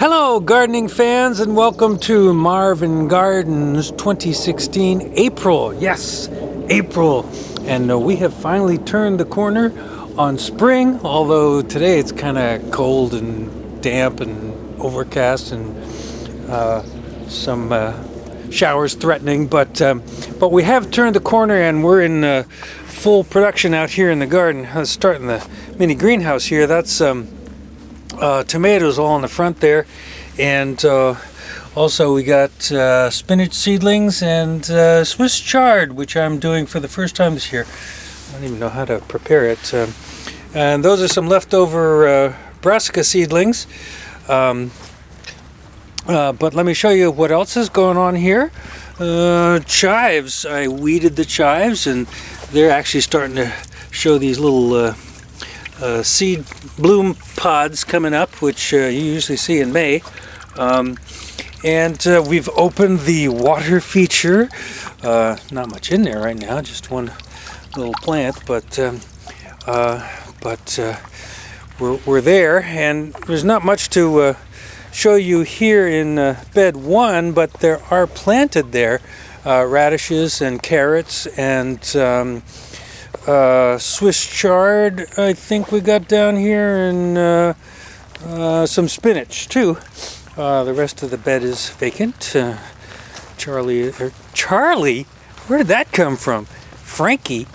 Hello gardening fans, and welcome to Marvin Gardens 2016 April. Yes, April. And we have finally turned the corner on spring, although today it's kind of cold and damp and overcast and some showers threatening, but we have turned the corner and we're in full production out here in the garden. Let's start in the mini greenhouse here. That's tomatoes all in the front there, and also we got spinach seedlings and Swiss chard, which I'm doing for the first time this year. I don't even know how to prepare it, and those are some leftover brassica seedlings. But let me show you what else is going on here. Chives. I weeded the chives and they're actually starting to show these little seed bloom pods coming up, which you usually see in May. And we've opened the water feature. Not much in there right now, just one little plant, but we're there, and there's not much to show you here in bed one, but there are planted there radishes and carrots and Swiss chard, I think we got down here, and some spinach too. The rest of the bed is vacant. Charlie, where did that come from? Frankie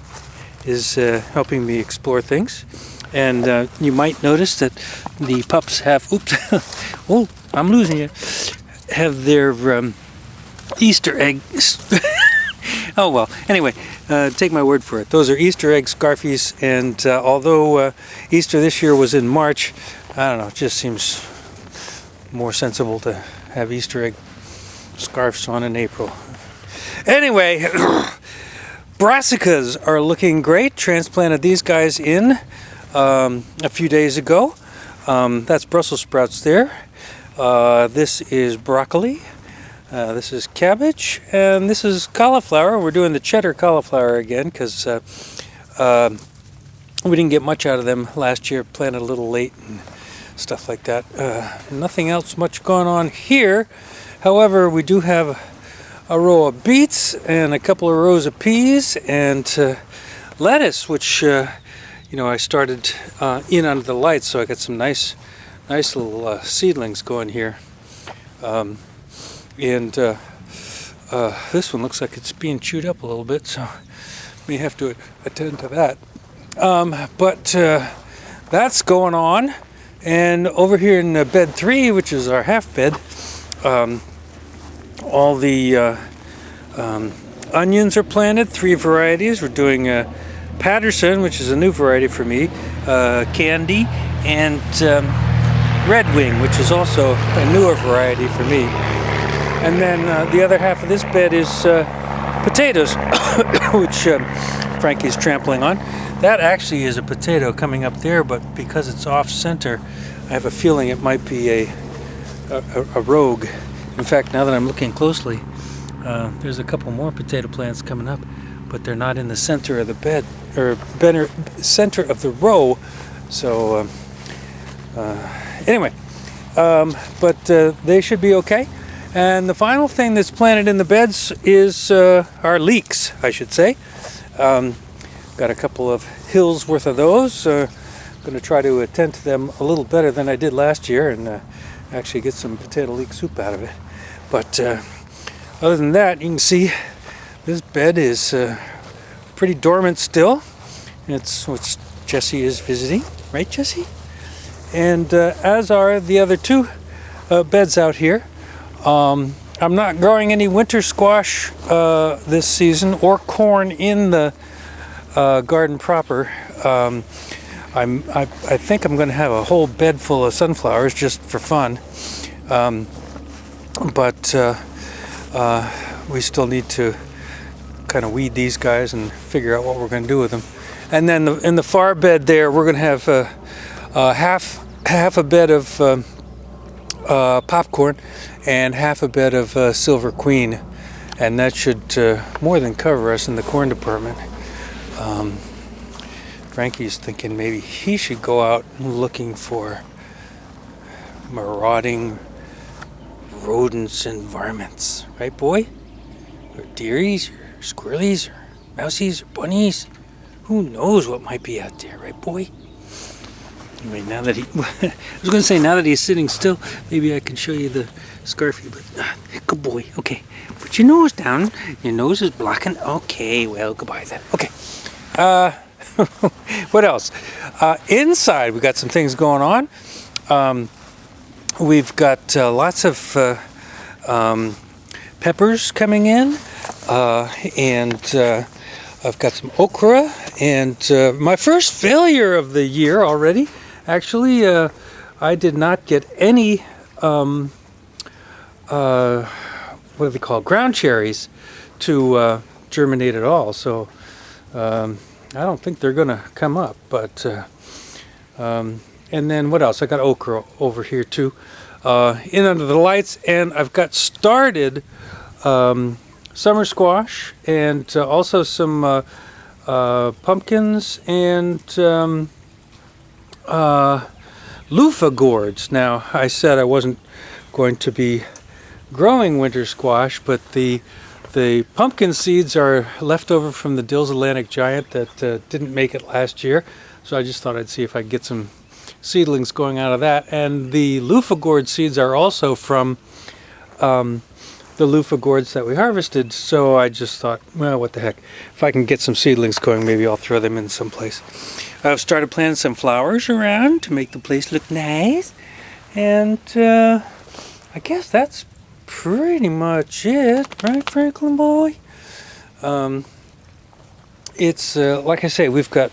is helping me explore things, and you might notice that the pups have, oh, I'm losing it, have their Easter eggs. Oh well, anyway, take my word for it. Those are Easter egg scarfies, and although Easter this year was in March, I don't know, it just seems more sensible to have Easter egg scarves on in April. Anyway, brassicas are looking great. Transplanted these guys in a few days ago. That's Brussels sprouts there. This is broccoli. This is cabbage, and this is cauliflower. We're doing the cheddar cauliflower again because we didn't get much out of them last year. Planted a little late and stuff like that. Nothing else much going on here. However, we do have a row of beets and a couple of rows of peas and lettuce, which I started in under the lights, so I got some nice little seedlings going here. And this one looks like it's being chewed up a little bit, so may have to attend to that. But that's going on. And over here in bed 3, which is our half bed, all the onions are planted, 3 varieties. We're doing Patterson, which is a new variety for me, Candy, and Red Wing, which is also a newer variety for me. And then the other half of this bed is potatoes, which Frankie's trampling on. That actually is a potato coming up there, but because it's off center, I have a feeling it might be a rogue. In fact, now that I'm looking closely, there's a couple more potato plants coming up, but they're not in the center of the bed, or better, center of the row. So anyway, but they should be okay. And the final thing that's planted in the beds is our leeks, I should say. Got a couple of hills worth of those. Going to try to attend to them a little better than I did last year and actually get some potato leek soup out of it. But other than that, you can see this bed is pretty dormant still. It's what Jessie is visiting, right, Jessie? And as are the other 2 beds out here. I'm not growing any winter squash this season or corn in the garden proper. I think I'm going to have a whole bed full of sunflowers just for fun. But we still need to kind of weed these guys and figure out what we're going to do with them. And then in the far bed there, we're going to have half a bed of popcorn and half a bed of Silver Queen, and that should more than cover us in the corn department. Frankie's thinking maybe he should go out looking for marauding rodents and varmints, right, boy? Or deeries, or squirrelies, or mousies, or bunnies. Who knows what might be out there, right, boy? Anyway, now that I was going to say, now that he's sitting still, maybe I can show you the Scarfy, but good boy. Okay, put your nose down. Your nose is blocking. Okay, well, goodbye then. Okay. What else? Inside, we got some things going on. We've got lots of peppers coming in, and I've got some okra, and my first failure of the year already. Actually, I did not get any, what do they call, ground cherries to germinate at all. So I don't think they're going to come up. But and then what else? I got okra over here too, in under the lights, and I've got started summer squash and also some pumpkins and loofah gourds. Now, I said I wasn't going to be growing winter squash, but the pumpkin seeds are left over from the Dill's Atlantic Giant that didn't make it last year. So I just thought I'd see if I could get some seedlings going out of that. And the loofah gourd seeds are also from the loofah gourds that we harvested. So I just thought, well, what the heck. If I can get some seedlings going, maybe I'll throw them in someplace. I've started planting some flowers around to make the place look nice. And I guess that's pretty much it, right, Franklin boy? It's like I say, we've got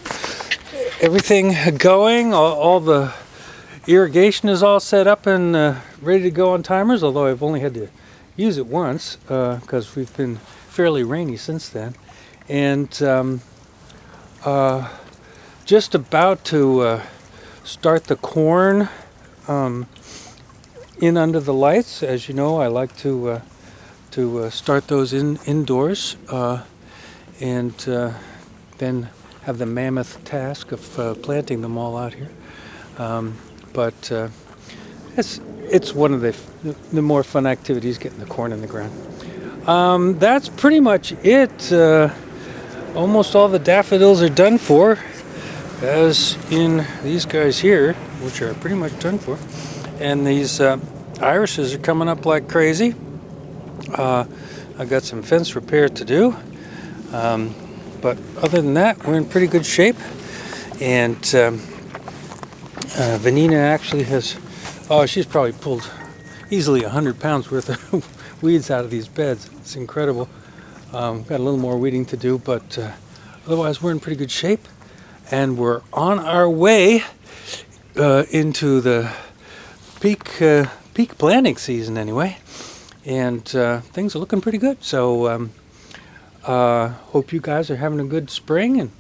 everything going. All the irrigation is all set up and ready to go on timers, although I've only had to use it once because we've been fairly rainy since then. And just about to start the corn in under the lights. As you know, I like to start those indoors and then have the mammoth task of planting them all out here. But it's one of the more fun activities, getting the corn in the ground. That's pretty much it. Almost all the daffodils are done for, as in these guys here, which are pretty much done for. And these irises are coming up like crazy. I've got some fence repair to do. But other than that, we're in pretty good shape. And Vanina actually has, she's probably pulled easily 100 pounds worth of weeds out of these beds. It's incredible. Got a little more weeding to do, but otherwise we're in pretty good shape. And we're on our way into the peak planting season anyway. And things are looking pretty good. So hope you guys are having a good spring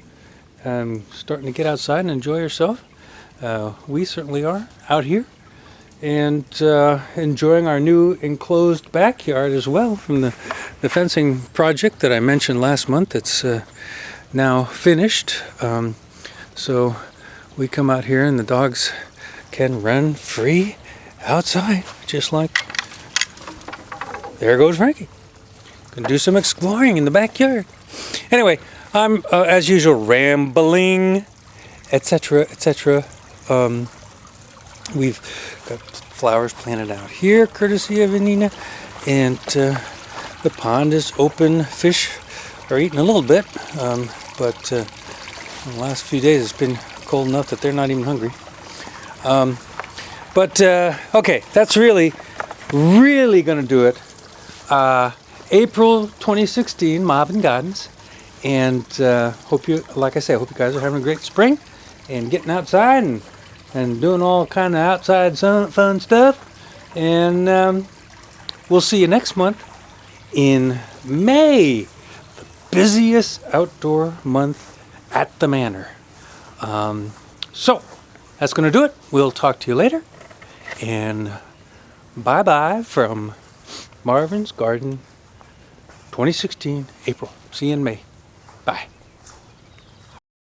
and starting to get outside and enjoy yourself. We certainly are out here. And enjoying our new enclosed backyard as well from the fencing project that I mentioned last month. It's now finished. So we come out here and the dogs can run free outside, just like, there goes Frankie. Gonna do some exploring in the backyard. Anyway, I'm as usual rambling, etc., etc. We've got flowers planted out here, courtesy of Vanina, and the pond is open. Fish are eating a little bit, but in the last few days it's been cold enough that they're not even hungry. Okay, that's really going to do it. April 2016, Marvin Gardens, and hope you, like I say, hope you guys are having a great spring and getting outside and doing all kind of outside fun stuff. And we'll see you next month in May, the busiest outdoor month at the manor. So that's going to do it. We'll talk to you later. And bye-bye from Marvin's Garden 2016, April. See you in May. Bye.